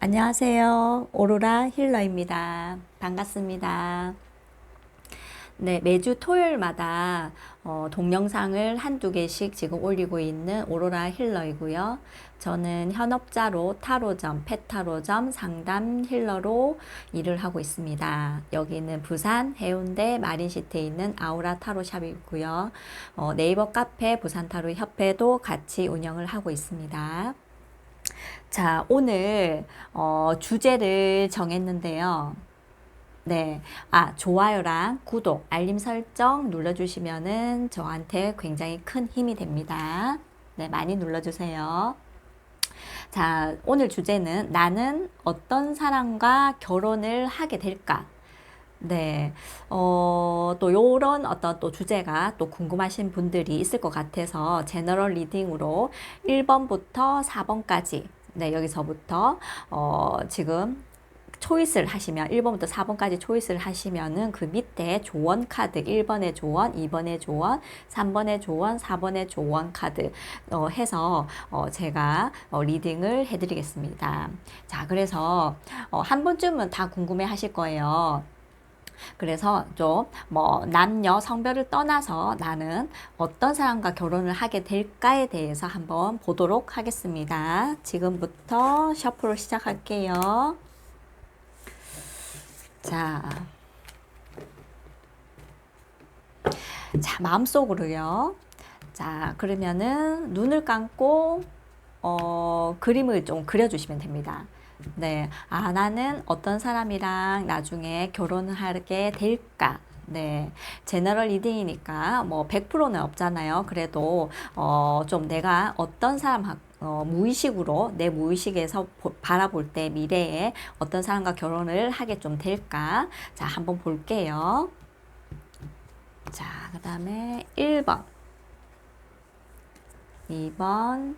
안녕하세요. 오로라 힐러입니다. 반갑습니다. 네, 매주 토요일마다 동영상을 한두 개씩 지금 올리고 있는 오로라 힐러이고요. 저는 현업자로 타로점, 페타로점 상담 힐러로 일을 하고 있습니다. 여기는 부산 해운대 마린시티에 있는 아우라 타로샵이고요. 네이버 카페 부산타로 협회도 같이 운영을 하고 있습니다. 자, 오늘 주제를 정했는데요. 네. 좋아요랑 구독, 알림 설정 눌러주시면은 저한테 굉장히 큰 힘이 됩니다. 네, 많이 눌러주세요. 자, 오늘 주제는 나는 어떤 사람과 결혼을 하게 될까? 네, 또 요런 어떤 또 주제가 또 궁금하신 분들이 있을 것 같아서 제너럴 리딩으로 1번부터 4번까지, 네, 여기서부터, 지금 초이스를 하시면 1번부터 4번까지 초이스를 하시면은 그 밑에 조언 카드 1번의 조언, 2번의 조언, 3번의 조언, 4번의 조언 카드 해서 제가 리딩을 해드리겠습니다. 자, 그래서 한 번쯤은 다 궁금해 하실 거예요. 그래서 좀 뭐 남녀 성별을 떠나서 나는 어떤 사람과 결혼을 하게 될까에 대해서 한번 보도록 하겠습니다. 지금부터 셔플을 시작할게요. 자, 마음속으로요. 자, 그러면은 눈을 감고 그림을 좀 그려주시면 됩니다. 네, 나는 어떤 사람이랑 나중에 결혼을 하게 될까? 네, 제너럴 리딩이니까 뭐 100%는 없잖아요. 그래도 좀 내가 어떤 사람 무의식으로 내 무의식에서 바라볼 때 미래에 어떤 사람과 결혼을 하게 좀 될까? 자, 한번 볼게요. 자, 그 다음에 1번, 2번,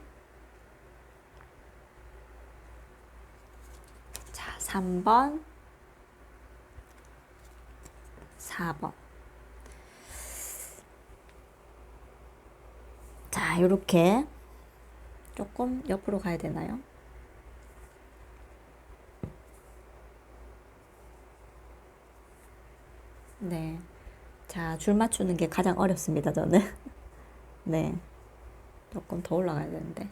자, 3번, 4번. 자, 요렇게 조금 옆으로 가야 되나요? 네. 자, 줄 맞추는 게 가장 어렵습니다, 저는. 네. 조금 더 올라가야 되는데.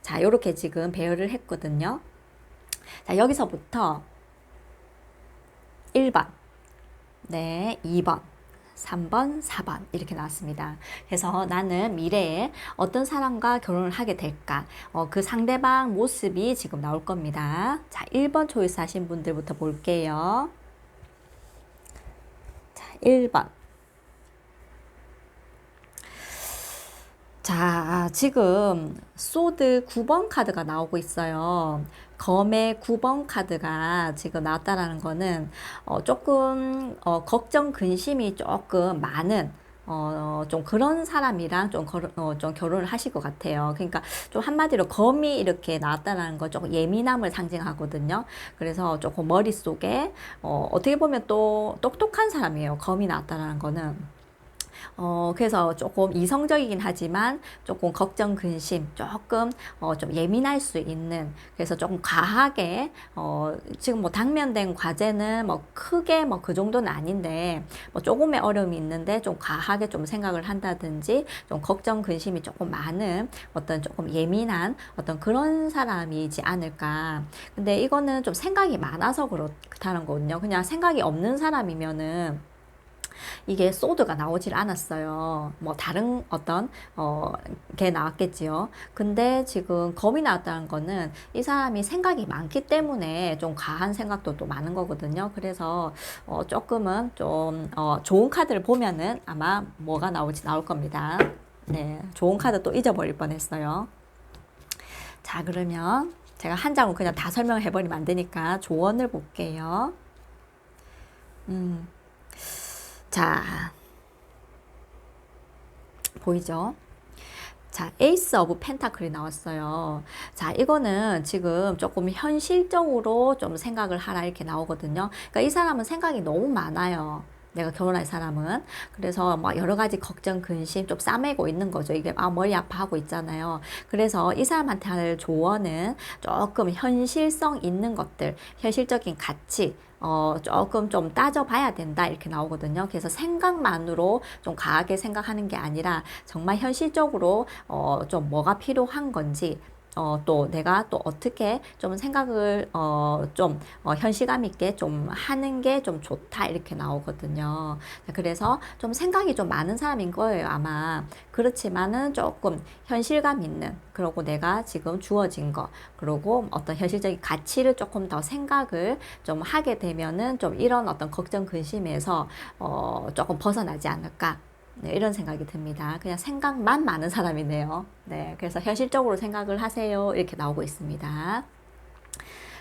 자, 요렇게 지금 배열을 했거든요. 자, 여기서부터 1번, 네, 2번, 3번, 4번 이렇게 나왔습니다. 그래서 나는 미래에 어떤 사람과 결혼을 하게 될까? 그 상대방 모습이 지금 나올 겁니다. 자, 1번 초이스 하신 분들부터 볼게요. 자, 1번. 자, 지금 소드 9번 카드가 나오고 있어요. 검의 9번 카드가 지금 나왔다라는 거는 조금 걱정 근심이 조금 많은 좀 그런 사람이랑 좀 결혼을 하실 것 같아요. 그러니까 좀 한마디로 검이 이렇게 나왔다는 건 조금 예민함을 상징하거든요. 그래서 조금 머릿속에 어떻게 보면 또 똑똑한 사람이에요. 검이 나왔다는 거는. 그래서 조금 이성적이긴 하지만 조금 걱정, 근심, 조금, 좀 예민할 수 있는, 그래서 조금 과하게, 지금 뭐 당면된 과제는 뭐 크게 뭐 그 정도는 아닌데, 뭐 조금의 어려움이 있는데 좀 과하게 좀 생각을 한다든지, 좀 걱정, 근심이 조금 많은 어떤 조금 예민한 어떤 그런 사람이지 않을까. 근데 이거는 좀 생각이 많아서 그렇다는 거거든요. 그냥 생각이 없는 사람이면은, 이게 소드가 나오질 않았어요. 뭐 다른 어떤 게 나왔겠지요. 근데 지금 검이 나왔다는 거는 이 사람이 생각이 많기 때문에 좀 과한 생각도 또 많은 거거든요. 그래서 조금은 좀 좋은 카드를 보면은 아마 뭐가 나올지 나올 겁니다. 네, 좋은 카드 또 잊어버릴 뻔했어요. 자, 그러면 제가 한 장을 그냥 다 설명을 해버리면 안 되니까 조언을 볼게요. 자, 보이죠? 자, 에이스 오브 펜타클이 나왔어요. 자, 이거는 지금 조금 현실적으로 좀 생각을 하라 이렇게 나오거든요. 그러니까 이 사람은 생각이 너무 많아요. 내가 결혼할 사람은. 그래서 막 여러 가지 걱정, 근심 좀 싸매고 있는 거죠. 이게 머리 아파하고 있잖아요. 그래서 이 사람한테 할 조언은 조금 현실성 있는 것들, 현실적인 가치, 조금 좀 따져봐야 된다 이렇게 나오거든요. 그래서 생각만으로 좀 과하게 생각하는 게 아니라 정말 현실적으로 좀 뭐가 필요한 건지 또 내가 또 어떻게 좀 생각을 좀 현실감 있게 좀 하는 게 좀 좋다 이렇게 나오거든요. 그래서 좀 생각이 좀 많은 사람인 거예요, 아마. 그렇지만은 조금 현실감 있는, 그리고 내가 지금 주어진 거, 그리고 어떤 현실적인 가치를 조금 더 생각을 좀 하게 되면은 좀 이런 어떤 걱정 근심에서 조금 벗어나지 않을까. 네, 이런 생각이 듭니다. 그냥 생각만 많은 사람이네요. 네, 그래서 현실적으로 생각을 하세요. 이렇게 나오고 있습니다.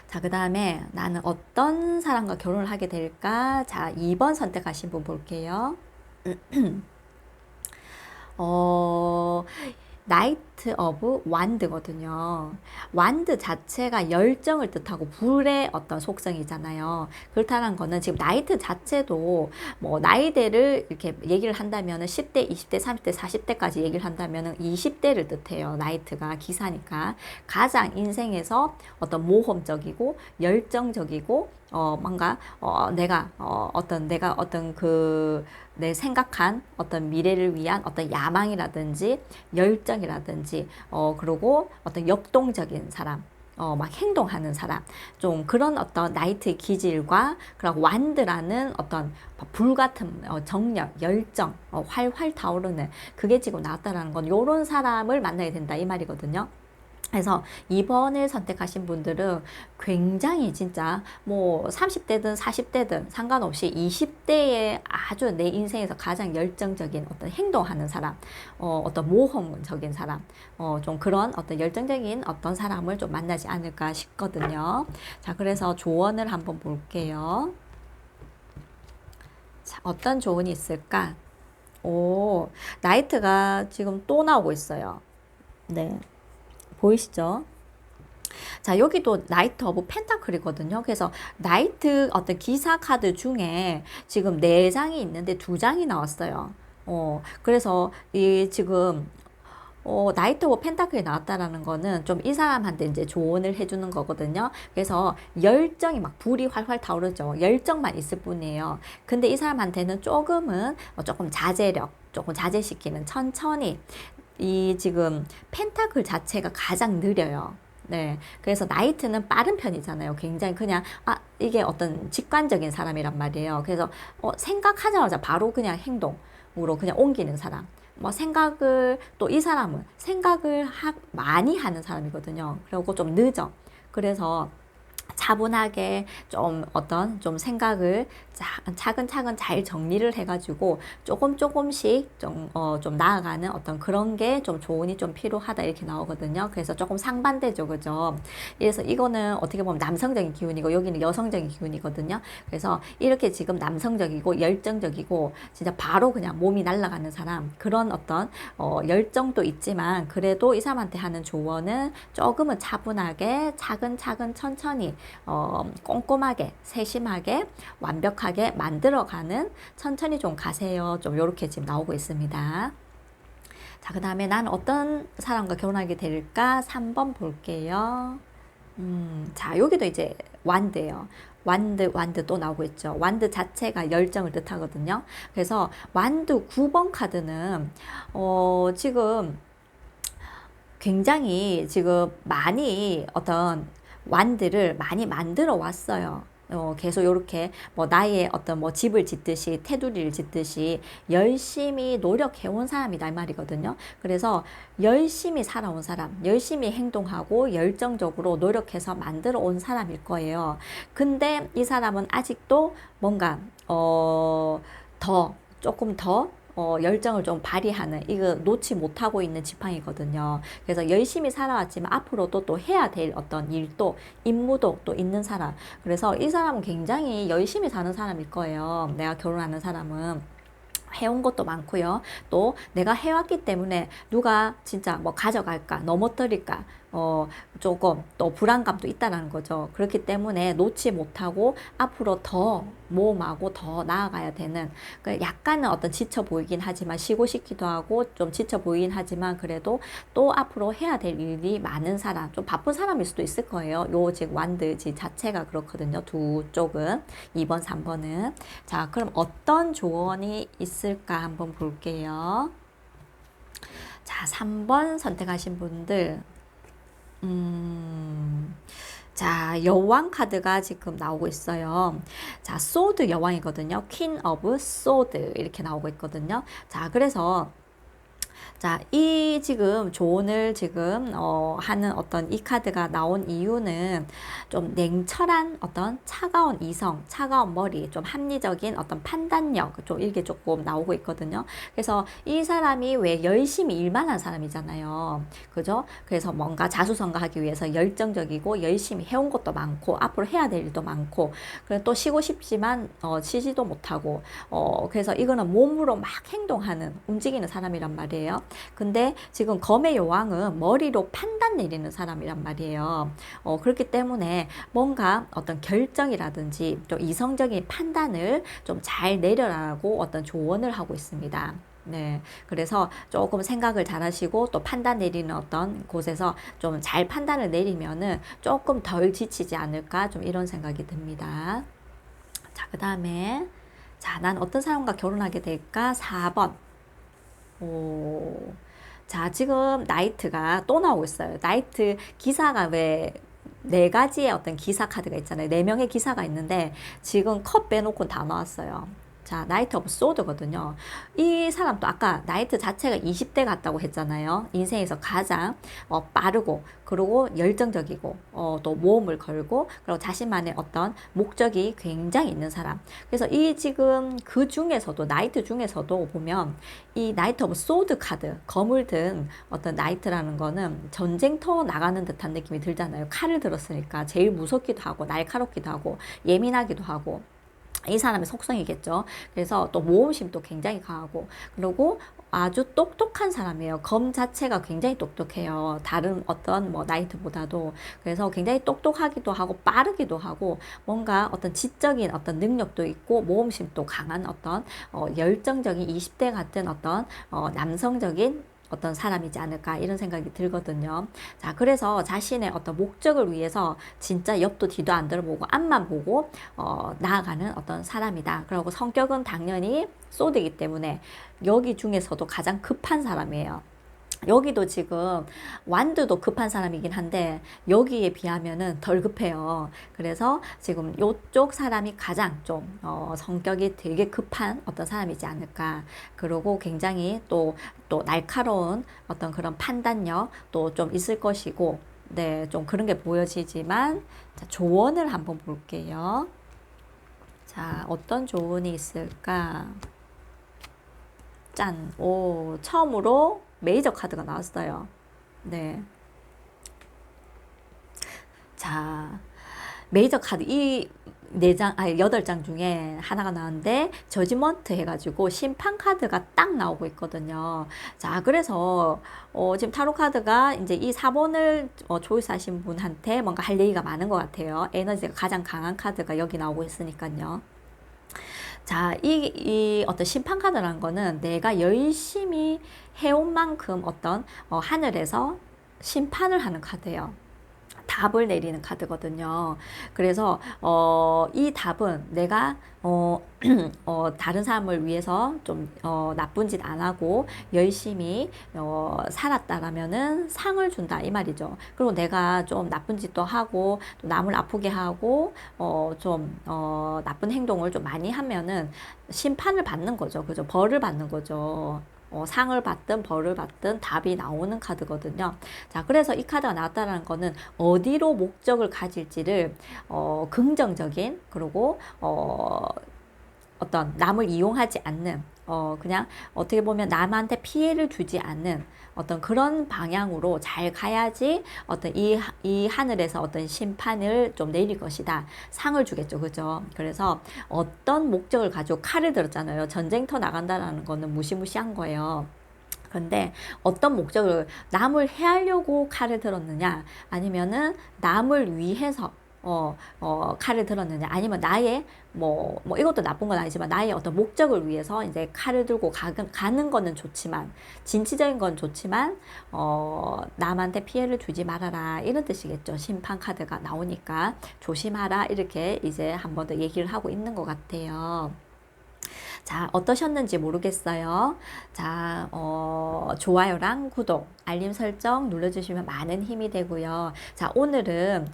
자, 그 다음에 나는 어떤 사람과 결혼을 하게 될까? 자, 2번 선택하신 분 볼게요. 어, 나이트 오브 완드거든요. 완드 자체가 열정을 뜻하고 불의 어떤 속성이잖아요. 그렇다는 거는 지금 나이트 자체도 뭐 나이대를 이렇게 얘기를 한다면은 10대, 20대, 30대, 40대까지 얘기를 한다면은 20대를 뜻해요. 나이트가 기사니까. 가장 인생에서 어떤 모험적이고 열정적이고 뭔가 내가 어떤 그 내 생각한 어떤 미래를 위한 어떤 야망이라든지 열정이라든지 그리고 어떤 역동적인 사람 막 행동하는 사람 좀 그런 어떤 나이트 기질과 그리고 완드라는 어떤 불같은 정력 열정 활활 타오르는 그게 지금 나왔다라는 건 요런 사람을 만나야 된다 이 말이거든요. 그래서 2번을 선택하신 분들은 굉장히 진짜 뭐 30대든 40대든 상관없이 20대에 아주 내 인생에서 가장 열정적인 어떤 행동하는 사람, 어떤 모험적인 사람, 좀 그런 어떤 열정적인 어떤 사람을 좀 만나지 않을까 싶거든요. 자, 그래서 조언을 한번 볼게요. 자, 어떤 조언이 있을까? 오, 나이트가 지금 또 나오고 있어요. 네. 보이시죠? 자, 여기도 나이트 오브 펜타클이거든요. 그래서 나이트 어떤 기사 카드 중에 지금 4장이 있는데 2장이 나왔어요. 그래서 이 지금 나이트 오브 펜타클이 나왔다라는 거는 좀 이 사람한테 이제 조언을 해주는 거거든요. 그래서 열정이 막 불이 활활 타오르죠. 열정만 있을 뿐이에요. 근데 이 사람한테는 조금은 조금 자제력, 조금 자제시키는 천천히 이 지금 펜타클 자체가 가장 느려요. 네. 그래서 나이트는 빠른 편이잖아요. 굉장히 그냥, 이게 어떤 직관적인 사람이란 말이에요. 그래서, 생각하자마자 바로 그냥 행동으로 그냥 옮기는 사람. 뭐 생각을, 또 이 사람은 생각을 많이 하는 사람이거든요. 그리고 좀 늦어. 그래서 차분하게 좀 어떤 좀 생각을 차근차근 잘 정리를 해가지고 조금씩 좀 나아가는 어떤 그런 게 좀 조언이 좀 필요하다 이렇게 나오거든요. 그래서 조금 상반되죠, 그죠? 그래서 이거는 어떻게 보면 남성적인 기운이고 여기는 여성적인 기운이거든요. 그래서 이렇게 지금 남성적이고 열정적이고 진짜 바로 그냥 몸이 날아가는 사람 그런 어떤 열정도 있지만 그래도 이 사람한테 하는 조언은 조금은 차분하게 차근차근 천천히 꼼꼼하게 세심하게 완벽하게 만들어가는 천천히 좀 가세요. 좀 요렇게 지금 나오고 있습니다. 자, 그 다음에 난 어떤 사람과 결혼하게 될까? 3번 볼게요. 자, 여기도 이제 완드예요. 완드 또 나오고 있죠. 완드 자체가 열정을 뜻하거든요. 그래서 완드 9번 카드는 지금 굉장히 지금 많이 어떤 완드를 많이 만들어 왔어요. 계속 이렇게 뭐 나의 어떤 뭐 집을 짓듯이 테두리를 짓듯이 열심히 노력해온 사람이다 이 말이거든요. 그래서 열심히 살아온 사람, 열심히 행동하고 열정적으로 노력해서 만들어 온 사람일 거예요. 근데 이 사람은 아직도 뭔가 조금 더 열정을 좀 발휘하는 이거 놓지 못하고 있는 지팡이거든요. 그래서 열심히 살아왔지만 앞으로도 또 해야 될 어떤 일도 임무도 또 있는 사람. 그래서 이 사람은 굉장히 열심히 사는 사람일 거예요. 내가 결혼하는 사람은. 해온 것도 많고요. 또 내가 해왔기 때문에 누가 진짜 뭐 가져갈까, 넘어뜨릴까, 조금 또 불안감도 있다라는 거죠. 그렇기 때문에 놓지 못하고 앞으로 더 모험하고 더 나아가야 되는, 약간은 어떤 지쳐 보이긴 하지만, 쉬고 싶기도 하고 좀 지쳐 보이긴 하지만, 그래도 또 앞으로 해야 될 일이 많은 사람, 좀 바쁜 사람일 수도 있을 거예요. 요 지금 완드지 자체가 그렇거든요. 두 쪽은, 2번, 3번은. 자, 그럼 어떤 조언이 있을까 한번 볼게요. 자, 3번 선택하신 분들, 자, 여왕 카드가 지금 나오고 있어요. 자, 소드 여왕이거든요. 퀸 오브 소드 이렇게 나오고 있거든요. 자, 그래서 자, 이 지금 조언을 지금 하는 어떤 이 카드가 나온 이유는 좀 냉철한 어떤 차가운 이성, 차가운 머리, 좀 합리적인 어떤 판단력, 좀 이게 조금 나오고 있거든요. 그래서 이 사람이 왜 열심히 일만 한 사람이잖아요. 그죠? 그래서 뭔가 자수성가하기 위해서 열정적이고 열심히 해온 것도 많고 앞으로 해야 될 일도 많고, 그리고 또 쉬고 싶지만 쉬지도 못하고, 그래서 이거는 몸으로 막 행동하는, 움직이는 사람이란 말이에요. 근데 지금 검의 여왕은 머리로 판단 내리는 사람이란 말이에요. 그렇기 때문에 뭔가 어떤 결정이라든지 좀 이성적인 판단을 좀 잘 내려라고 어떤 조언을 하고 있습니다. 네. 그래서 조금 생각을 잘 하시고 또 판단 내리는 어떤 곳에서 좀 잘 판단을 내리면은 조금 덜 지치지 않을까, 좀 이런 생각이 듭니다. 자, 그 다음에, 자, 난 어떤 사람과 결혼하게 될까? 4번. 오. 자, 지금 나이트가 또 나오고 있어요. 나이트 기사가 왜 네 가지의 어떤 기사 카드가 있잖아요. 네 명의 기사가 있는데 지금 컵 빼놓고 다 나왔어요. 자, 나이트 오브 소드거든요. 이 사람도 아까 나이트 자체가 20대 같다고 했잖아요. 인생에서 가장 빠르고, 그리고 열정적이고, 또 모험을 걸고, 그리고 자신만의 어떤 목적이 굉장히 있는 사람. 그래서 이 지금 그 중에서도, 나이트 중에서도 보면 이 나이트 오브 소드 카드, 검을 든 어떤 나이트라는 거는 전쟁터 나가는 듯한 느낌이 들잖아요. 칼을 들었으니까 제일 무섭기도 하고, 날카롭기도 하고, 예민하기도 하고, 이 사람의 속성이겠죠. 그래서 또 모험심도 굉장히 강하고, 그리고 아주 똑똑한 사람이에요. 검 자체가 굉장히 똑똑해요. 다른 어떤 뭐 나이트보다도. 그래서 굉장히 똑똑하기도 하고 빠르기도 하고, 뭔가 어떤 지적인 어떤 능력도 있고 모험심도 강한 어떤 열정적인 20대 같은 어떤 남성적인 어떤 사람이지 않을까, 이런 생각이 들거든요. 자, 그래서 자신의 어떤 목적을 위해서 진짜 옆도 뒤도 안 들어보고 앞만 보고 나아가는 어떤 사람이다. 그리고 성격은 당연히 소드이기 때문에 여기 중에서도 가장 급한 사람이에요. 여기도 지금 완두도 급한 사람이긴 한데 여기에 비하면은 덜 급해요. 그래서 지금 요쪽 사람이 가장 좀 성격이 되게 급한 어떤 사람이지 않을까. 그리고 굉장히 또 날카로운 어떤 그런 판단력 또 좀 있을 것이고, 네, 좀 그런 게 보여지지만, 자, 조언을 한번 볼게요. 자, 어떤 조언이 있을까? 짠! 오, 처음으로 메이저 카드가 나왔어요. 네. 자, 메이저 카드 이 4장, 아니 8장 중에 하나가 나왔는데 저지먼트 해가지고 심판 카드가 딱 나오고 있거든요. 자, 그래서 지금 타로 카드가 이제 이 4번을 초이스하신 분한테 뭔가 할 얘기가 많은 것 같아요. 에너지가 가장 강한 카드가 여기 나오고 있으니까요. 자, 이 어떤 심판 카드라는 거는 내가 열심히 해온 만큼 어떤 하늘에서 심판을 하는 카드예요. 답을 내리는 카드거든요. 그래서 이 답은 내가 다른 사람을 위해서 좀 나쁜 짓 안 하고 열심히 살았다라면은 상을 준다, 이 말이죠. 그리고 내가 좀 나쁜 짓도 하고 또 남을 아프게 하고 좀 나쁜 행동을 좀 많이 하면은 심판을 받는 거죠. 그죠? 벌을 받는 거죠. 상을 받든 벌을 받든 답이 나오는 카드거든요. 자, 그래서 이 카드가 나왔다는 거는 어디로 목적을 가질지를 긍정적인, 그리고 어떤 남을 이용하지 않는, 그냥 어떻게 보면 남한테 피해를 주지 않는 어떤 그런 방향으로 잘 가야지 어떤 이 하늘에서 어떤 심판을 좀 내릴 것이다. 상을 주겠죠. 그죠? 그래서 어떤 목적을 가지고 칼을 들었잖아요. 전쟁터 나간다라는 거는 무시무시한 거예요. 그런데 어떤 목적을 남을 해하려고 칼을 들었느냐 아니면은 남을 위해서 칼을 들었느냐 아니면 나의 뭐 이것도 나쁜 건 아니지만 나의 어떤 목적을 위해서 이제 칼을 들고 가는 거는 좋지만 진취적인 건 좋지만 남한테 피해를 주지 말아라 이런 뜻이겠죠. 심판 카드가 나오니까 조심하라 이렇게 이제 한 번 더 얘기를 하고 있는 것 같아요. 자, 어떠셨는지 모르겠어요. 자, 좋아요랑 구독, 알림 설정 눌러주시면 많은 힘이 되고요. 자, 오늘은,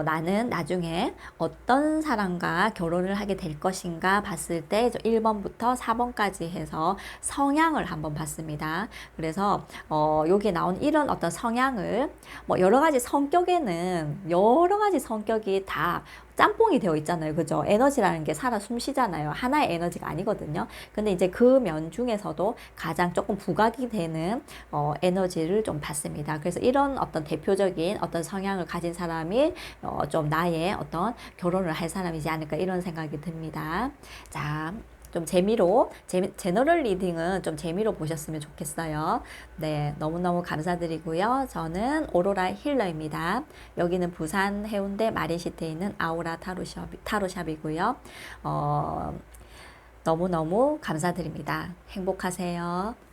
나는 나중에 어떤 사람과 결혼을 하게 될 것인가 봤을 때 1번부터 4번까지 해서 성향을 한번 봤습니다. 그래서, 여기에 나온 이런 어떤 성향을, 뭐, 여러 가지 성격이 다 짬뽕이 되어 있잖아요. 그죠? 에너지라는 게 살아 숨쉬잖아요. 하나의 에너지가 아니거든요. 근데 이제 그 면 중에서도 가장 조금 부각이 되는 에너지를 좀 봤습니다. 그래서 이런 어떤 대표적인 어떤 성향을 가진 사람이 좀 나의 어떤 결혼을 할 사람이지 않을까 이런 생각이 듭니다. 자, 좀 제너럴 리딩은 좀 재미로 보셨으면 좋겠어요. 네, 너무너무 감사드리고요. 저는 오로라 힐러입니다. 여기는 부산 해운대 마린시티에 있는 아우라 타로샵이고요. 너무너무 감사드립니다. 행복하세요.